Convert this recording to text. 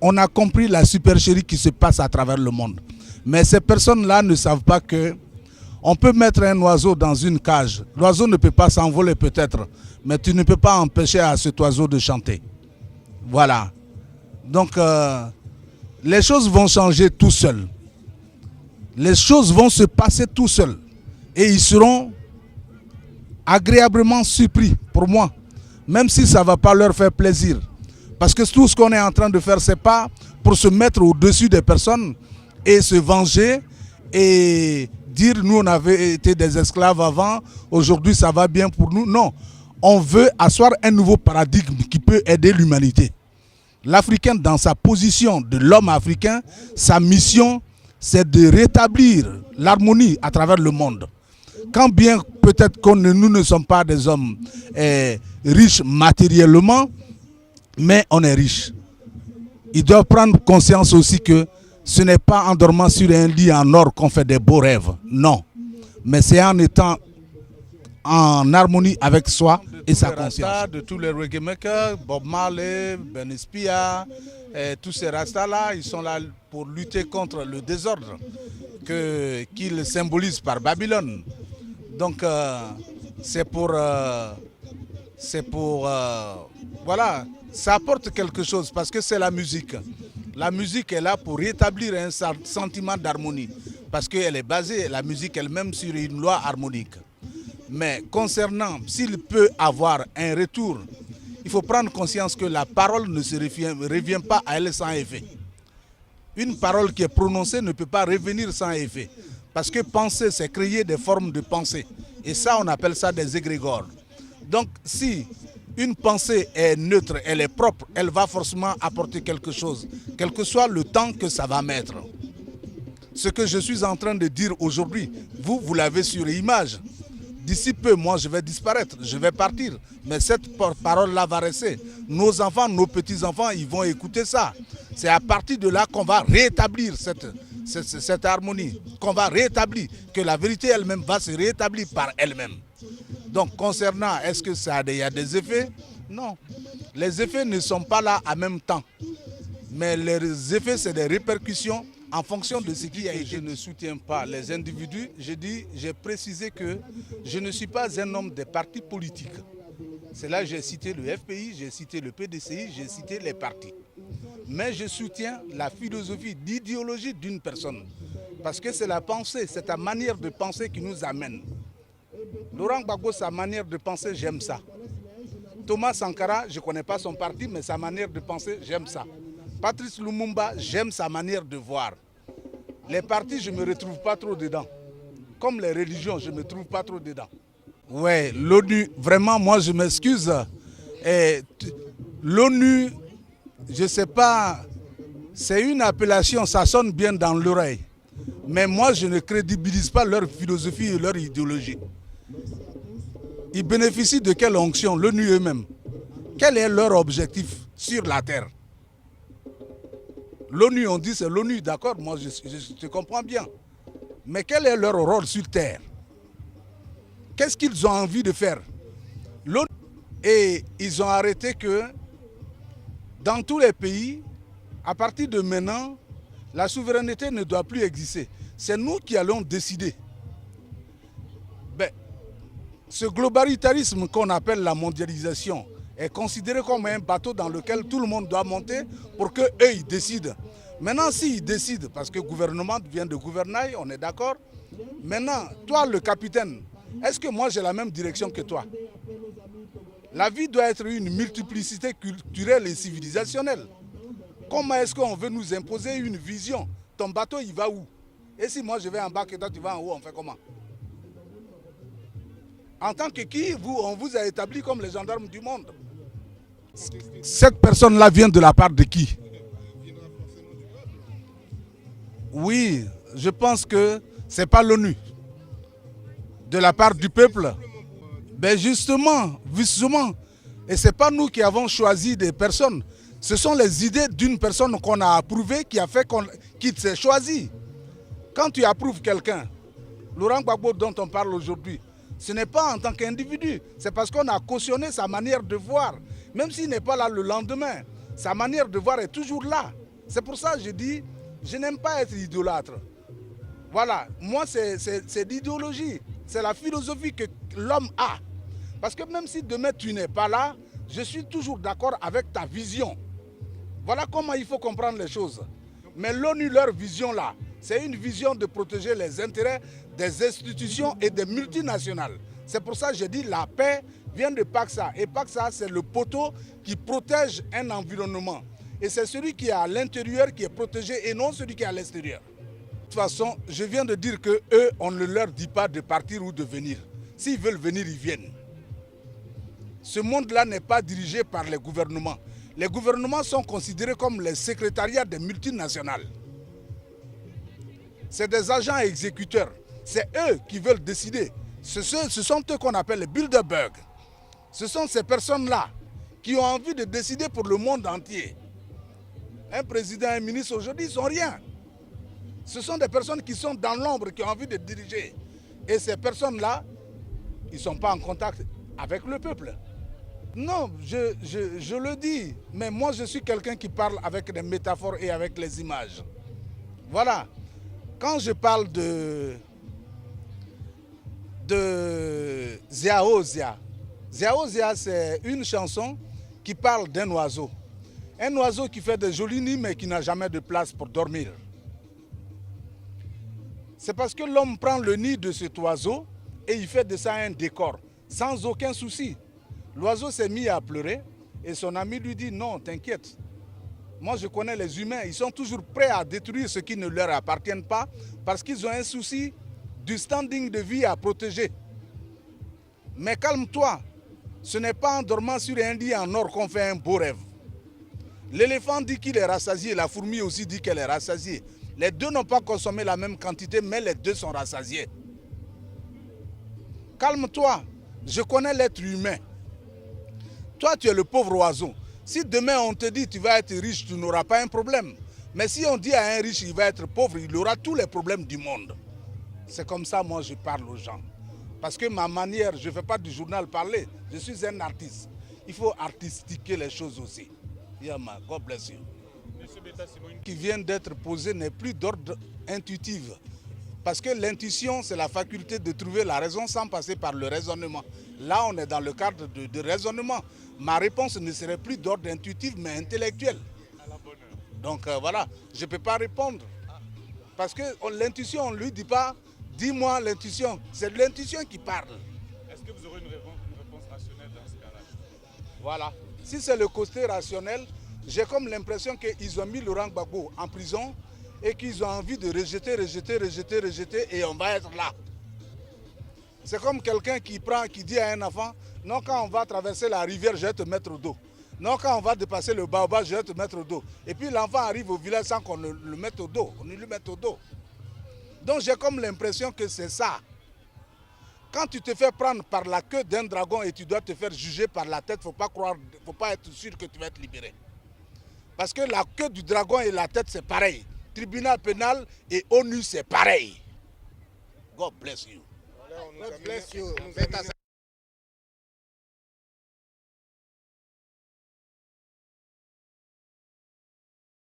on a compris la supercherie qui se passe à travers le monde. Mais ces personnes-là ne savent pas que on peut mettre un oiseau dans une cage. L'oiseau ne peut pas s'envoler peut-être, mais tu ne peux pas empêcher à cet oiseau de chanter. Voilà. Donc, les choses vont changer tout seuls. Les choses vont se passer tout seuls. Et ils seront agréablement surpris pour moi. Même si ça ne va pas leur faire plaisir. Parce que tout ce qu'on est en train de faire, ce n'est pas pour se mettre au-dessus des personnes et se venger et dire nous on avait été des esclaves avant, aujourd'hui ça va bien pour nous. Non, on veut asseoir un nouveau paradigme qui peut aider l'humanité. L'Africain dans sa position de l'homme africain, sa mission c'est de rétablir l'harmonie à travers le monde. Quand bien peut-être que nous ne sommes pas des hommes riches matériellement, mais on est riche. Ils doivent prendre conscience aussi que ce n'est pas en dormant sur un lit en or qu'on fait des beaux rêves. Non. Mais c'est en étant en harmonie avec soi et sa conscience. De tous les reggae makers, Bob Marley, Ben Espia, tous ces rastas-là, ils sont là pour lutter contre le désordre qu'ils symbolisent par Babylone. Donc c'est pour voilà, ça apporte quelque chose parce que c'est la musique. La musique est là pour rétablir un sentiment d'harmonie parce qu'elle est basée, la musique elle-même, sur une loi harmonique. Mais concernant s'il peut avoir un retour, il faut prendre conscience que la parole ne se revient pas à elle sans effet. Une parole qui est prononcée ne peut pas revenir sans effet. Parce que penser, c'est créer des formes de pensée. Et ça, on appelle ça des égrégores. Donc, si une pensée est neutre, elle est propre, elle va forcément apporter quelque chose, quel que soit le temps que ça va mettre. Ce que je suis en train de dire aujourd'hui, vous l'avez sur image. D'ici peu, moi, je vais disparaître, je vais partir. Mais cette parole-là va rester. Nos enfants, nos petits-enfants, ils vont écouter ça. C'est à partir de là qu'on va rétablir cette harmonie, qu'on va rétablir, que la vérité elle-même va se rétablir par elle-même. Donc, concernant, est-ce que ça y a des effets? Non. Les effets ne sont pas là en même temps. Mais les effets, c'est des répercussions en fonction de ce qui a été. Je ne soutiens pas les individus. J'ai précisé que je ne suis pas un homme des partis politiques. C'est là que j'ai cité le FPI, j'ai cité le PDCI, j'ai cité les partis. Mais je soutiens la philosophie, l'idéologie d'une personne. Parce que c'est la pensée, c'est ta manière de penser qui nous amène. Laurent Gbagbo, sa manière de penser, j'aime ça. Thomas Sankara, je ne connais pas son parti, mais sa manière de penser, j'aime ça. Patrice Lumumba, j'aime sa manière de voir. Les partis, je ne me retrouve pas trop dedans. Comme les religions, je ne me trouve pas trop dedans. Ouais, l'ONU, vraiment, moi je m'excuse. L'ONU, je ne sais pas, c'est une appellation, ça sonne bien dans l'oreille. Mais moi, je ne crédibilise pas leur philosophie et leur idéologie. Ils bénéficient de quelle onction, l'ONU eux-mêmes? Quel est leur objectif sur la terre? L'ONU, on dit c'est l'ONU, d'accord, moi je comprends bien. Mais quel est leur rôle sur terre? Qu'est-ce qu'ils ont envie de faire? Et ils ont arrêté que dans tous les pays, à partir de maintenant, la souveraineté ne doit plus exister. C'est nous qui allons décider. Ben, ce globalitarisme qu'on appelle la mondialisation est considéré comme un bateau dans lequel tout le monde doit monter pour qu'eux, ils décident. Maintenant, s'ils décident, parce que le gouvernement vient de gouvernail, on est d'accord. Maintenant, toi, le capitaine, est-ce que moi j'ai la même direction que toi? La vie doit être une multiplicité culturelle et civilisationnelle. Comment est-ce qu'on veut nous imposer une vision? Ton bateau, il va où? Et si moi je vais en bas et toi tu vas en haut, on fait comment? En tant que qui, on vous a établi comme les gendarmes du monde. Cette personne-là vient de la part de qui? Oui, je pense que ce n'est pas l'ONU. De la part du peuple. Ben justement, et ce n'est pas nous qui avons choisi des personnes. Ce sont les idées d'une personne qu'on a approuvée qui a fait qu'il s'est choisi. Quand tu approuves quelqu'un, Laurent Gbagbo dont on parle aujourd'hui, ce n'est pas en tant qu'individu, c'est parce qu'on a cautionné sa manière de voir. Même s'il n'est pas là le lendemain, Sa manière de voir est toujours là. C'est pour ça que je dis, je n'aime pas être idolâtre. Voilà, moi c'est l'idéologie, c'est la philosophie que l'homme a. Parce que même si demain tu n'es pas là, je suis toujours d'accord avec ta vision. Voilà comment il faut comprendre les choses. Mais l'ONU, leur vision là, c'est une vision de protéger les intérêts des institutions et des multinationales. C'est pour ça que je dis la paix vient de Paxa. Et Paxa, c'est le poteau qui protège un environnement. Et c'est celui qui est à l'intérieur qui est protégé et non celui qui est à l'extérieur. De toute façon, je viens de dire qu'eux, on ne leur dit pas de partir ou de venir. S'ils veulent venir, ils viennent. Ce monde-là n'est pas dirigé par les gouvernements. Les gouvernements sont considérés comme les secrétariats des multinationales. C'est des agents exécuteurs. C'est eux qui veulent décider. Ce sont eux qu'on appelle les Bilderberg. Ce sont ces personnes-là qui ont envie de décider pour le monde entier. Un président, un ministre aujourd'hui, ils ne sont rien. Ce sont des personnes qui sont dans l'ombre, qui ont envie de diriger. Et ces personnes-là, ils ne sont pas en contact avec le peuple. Non, je le dis, mais moi je suis quelqu'un qui parle avec des métaphores et avec les images. Voilà. Quand je parle de Ziaozia, Ziaozia c'est une chanson qui parle d'un oiseau. Un oiseau qui fait des jolis nids mais qui n'a jamais de place pour dormir. C'est parce que l'homme prend le nid de cet oiseau et il fait de ça un décor, sans aucun souci. L'oiseau s'est mis à pleurer et son ami lui dit « Non, t'inquiète. Moi, je connais les humains. Ils sont toujours prêts à détruire ce qui ne leur appartient pas parce qu'ils ont un souci du standing de vie à protéger. Mais calme-toi. Ce n'est pas en dormant sur un lit en or qu'on fait un beau rêve. L'éléphant dit qu'il est rassasié. La fourmi aussi dit qu'elle est rassasiée. Les deux n'ont pas consommé la même quantité, mais les deux sont rassasiés. Calme-toi. Je connais l'être humain. Toi, tu es le pauvre oiseau. Si demain on te dit tu vas être riche, tu n'auras pas un problème. Mais si on dit à un riche il va être pauvre, il aura tous les problèmes du monde. C'est comme ça moi je parle aux gens. Parce que ma manière, je ne fais pas du journal parler, je suis un artiste. Il faut artistiquer les choses aussi. Yama, God bless you. Ce qui vient d'être posé n'est plus d'ordre intuitif. Parce que l'intuition, c'est la faculté de trouver la raison sans passer par le raisonnement. Là, on est dans le cadre de raisonnement. Ma réponse ne serait plus d'ordre intuitif, mais intellectuel. Donc voilà, je ne peux pas répondre. Parce que l'intuition, on ne lui dit pas, dis-moi l'intuition. C'est l'intuition qui parle. Est-ce que vous aurez une réponse rationnelle dans ce cas-là? Voilà. Si c'est le côté rationnel, j'ai comme l'impression qu'ils ont mis Laurent Gbagbo en prison et qu'ils ont envie de rejeter et on va être là. C'est comme quelqu'un qui dit à un enfant, non, quand on va traverser la rivière, je vais te mettre au dos. Non, quand on va dépasser le baobab, je vais te mettre au dos. Et puis l'enfant arrive au village sans qu'on le mette au dos, on ne lui mette au dos. Donc j'ai comme l'impression que c'est ça. Quand tu te fais prendre par la queue d'un dragon et tu dois te faire juger par la tête, il ne faut pas être sûr que tu vas être libéré. Parce que la queue du dragon et la tête, c'est pareil. Tribunal pénal et ONU, c'est pareil. God bless you. God bless you.